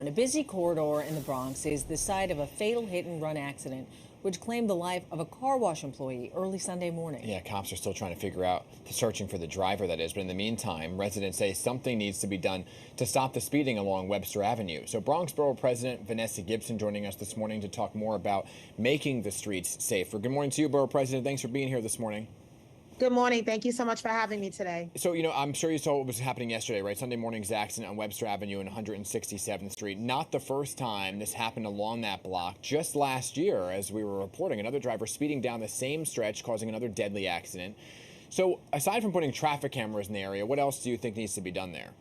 A busy corridor in the Bronx is the site of a fatal hit-and-run accident which claimed the life of a car wash employee early Sunday morning. Yeah, cops are still trying to figure out, searching for the driver, that is. But in the meantime, residents say something needs to be done to stop the speeding along Webster Avenue. So Bronx Borough President Vanessa Gibson joining us this morning to talk more about making the streets safer. Good morning to you, Borough President. Thanks for being here this morning. Good morning. Thank you so much for having me today. So, I'm sure you saw what was happening yesterday, right? Sunday morning's accident on Webster Avenue and 167th Street. Not the first time this happened along that block. Just last year, as we were reporting, another driver speeding down the same stretch, causing another deadly accident. So, aside from putting traffic cameras in the area, what else do you think needs to be done there?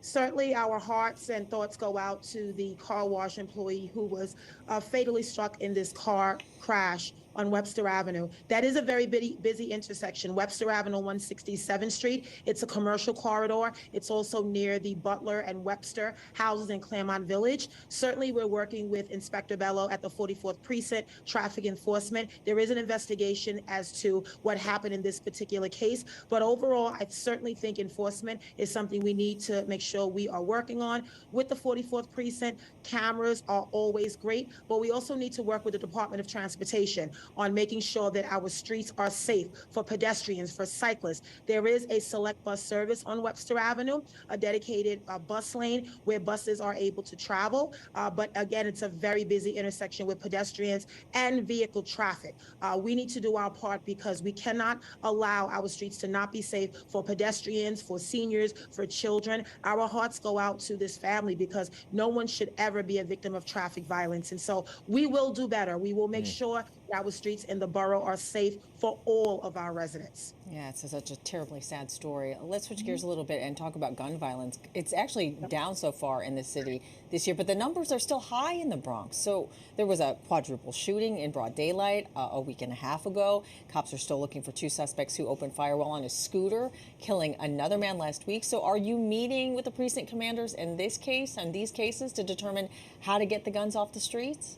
Certainly, our hearts and thoughts go out to the car wash employee who was fatally struck in this car crash on Webster Avenue. That is a very busy intersection. Webster Avenue, 167th Street. It's a commercial corridor. It's also near the Butler and Webster houses in Claremont Village. Certainly, we're working with Inspector Bello at the 44th Precinct, Traffic Enforcement. There is an investigation as to what happened in this particular case. But overall, I certainly think enforcement is something we need to make sure we are working on. With the 44th Precinct, cameras are always great, but we also need to work with the Department of Transportation on making sure that our streets are safe for pedestrians, for cyclists. There is a select bus service on Webster Avenue, a dedicated bus lane where buses are able to travel. But again, it's a very busy intersection with pedestrians and vehicle traffic. We need to do our part because we cannot allow our streets to not be safe for pedestrians, for seniors, for children. Our hearts go out to this family because no one should ever be a victim of traffic violence. And so we will do better. We will make sure that our streets in the borough are safe for all of our residents. Yeah, it's such a terribly sad story. Let's switch gears a little bit and talk about gun violence. It's actually down so far in the city this year, but the numbers are still high in the Bronx. So there was a quadruple shooting in broad daylight a week and a half ago. Cops are still looking for two suspects who opened fire while on a scooter, killing another man last week. So are you meeting with the precinct commanders in this case and these cases to determine how to get the guns off the streets?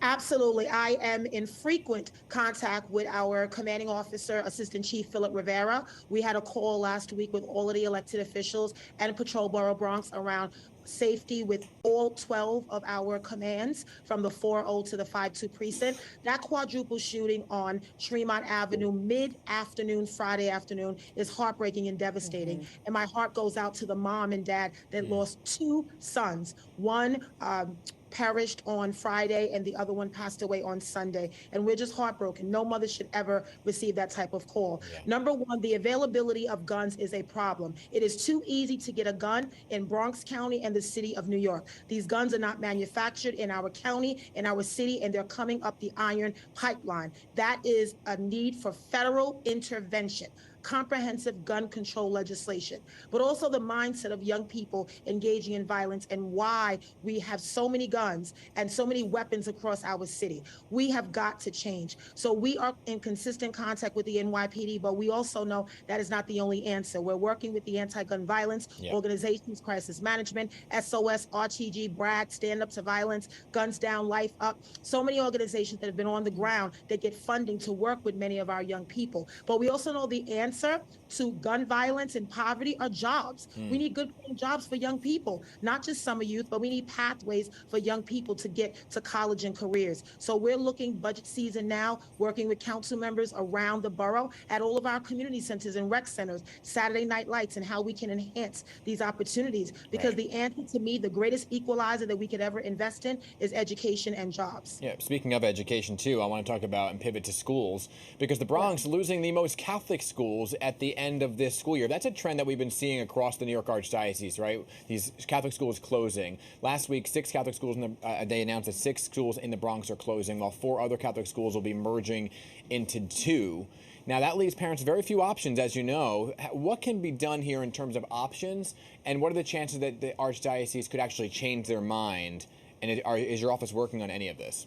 Absolutely. I am in frequent contact with our commanding officer, Assistant Chief Philip Rivera. We had a call last week with all of the elected officials and Patrol Borough Bronx around safety with all 12 of our commands from the 4-0 to the 5-2 precinct. That quadruple shooting on Tremont Avenue mid-afternoon, Friday afternoon, is heartbreaking and devastating. And my heart goes out to the mom and dad that lost two sons. One perished on Friday and the other one passed away on Sunday. And we're just heartbroken. No mother should ever receive that type of call. Number one, the availability of guns is a problem. It is too easy to get a gun in Bronx County and the city of New York. These guns are not manufactured in our county, in our city, and they're coming up the iron pipeline. That is a need for federal intervention. Comprehensive gun control legislation, but also the mindset of young people engaging in violence and why we have so many guns and so many weapons across our city. We have got to change. So we are in consistent contact with the NYPD, but we also know that is not the only answer. We're working with the anti-gun violence organizations, crisis management, SOS, RTG, BRAG, Stand Up to Violence, Guns Down, Life Up. So many organizations that have been on the ground that get funding to work with many of our young people. But we also know the answer to gun violence and poverty are jobs. We need good paying jobs for young people, not just summer youth, but we need pathways for young people to get to college and careers. So we're looking budget season now, working with council members around the borough at all of our community centers and rec centers, Saturday night lights, and how we can enhance these opportunities. Because the answer to me, the greatest equalizer that we could ever invest in is education and jobs. Yeah, speaking of education too, I want to talk about and pivot to schools because the Bronx losing the most Catholic schools at the end of this school year. That's a trend that we've been seeing across the New York Archdiocese, right? These Catholic schools closing. Last week, 6 Catholic schools, they announced that 6 schools in the Bronx are closing, while 4 other Catholic schools will be merging into 2. Now, that leaves parents very few options, as you know. What can be done here in terms of options, and what are the chances that the Archdiocese could actually change their mind? And is your office working on any of this?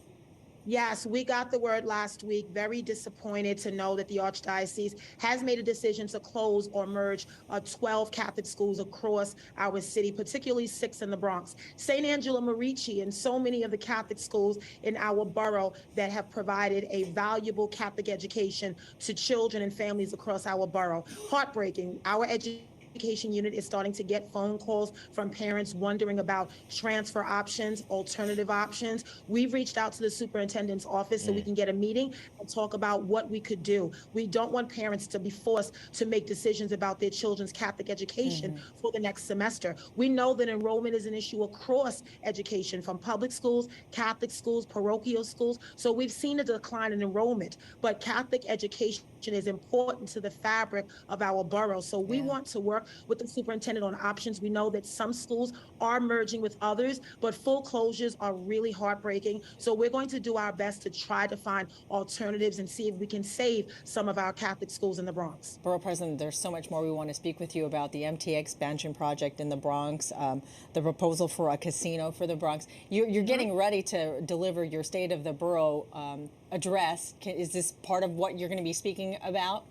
Yes, we got the word last week. Very disappointed to know that the Archdiocese has made a decision to close or merge 12 Catholic schools across our city, particularly 6 in the Bronx. St. Angela Merici and so many of the Catholic schools in our borough that have provided a valuable Catholic education to children and families across our borough. Heartbreaking. Our education education unit is starting to get phone calls from parents wondering about transfer options, alternative options. We've reached out to the superintendent's office so we can get a meeting and talk about what we could do. We don't want parents to be forced to make decisions about their children's Catholic education for the next semester. We know that enrollment is an issue across education, from public schools, Catholic schools, parochial schools. So we've seen a decline in enrollment, but Catholic education is important to the fabric of our borough. So we want to work with the superintendent on options. We know that some schools are merging with others, but full closures are really heartbreaking. So we're going to do our best to try to find alternatives and see if we can save some of our Catholic schools in the Bronx. Borough President, there's so much more we want to speak with you about: the MTA expansion project in the Bronx, the proposal for a casino for the Bronx. You're getting ready to deliver your State of the Borough address. Is this part of what you're going to be speaking about?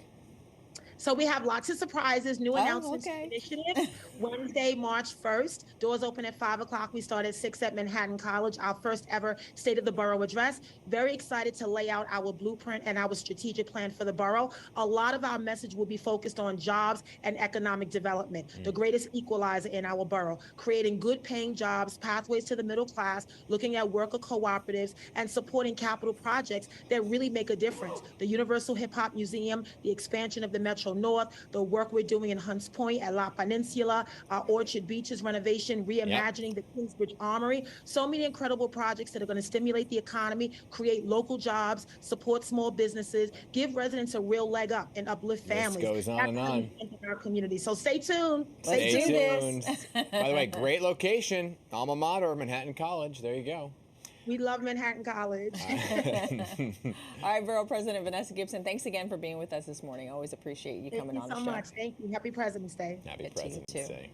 So we have lots of surprises, new announcements, initiatives. Wednesday, March 1st, doors open at 5 o'clock. We start at 6 at Manhattan College, our first ever State of the Borough address. Very excited to lay out our blueprint and our strategic plan for the borough. A lot of our message will be focused on jobs and economic development, the greatest equalizer in our borough, creating good paying jobs, pathways to the middle class, looking at worker cooperatives, and supporting capital projects that really make a difference. The Universal Hip Hop Museum, the expansion of the Metro North, the work we're doing in Hunts Point, at La Peninsula, our Orchard Beaches renovation, reimagining the Kingsbridge Armory. So many incredible projects that are going to stimulate the economy, create local jobs, support small businesses, give residents a real leg up, and uplift families. This goes on and on. Our community. So stay tuned. Stay tuned. By the way, great location, alma mater, Manhattan College. There you go. We love Manhattan College. All right, Borough President Vanessa Gibson, thanks again for being with us this morning. Always appreciate you coming on the show. Thank you so much. Thank you. Happy President's Day. Happy President's Day.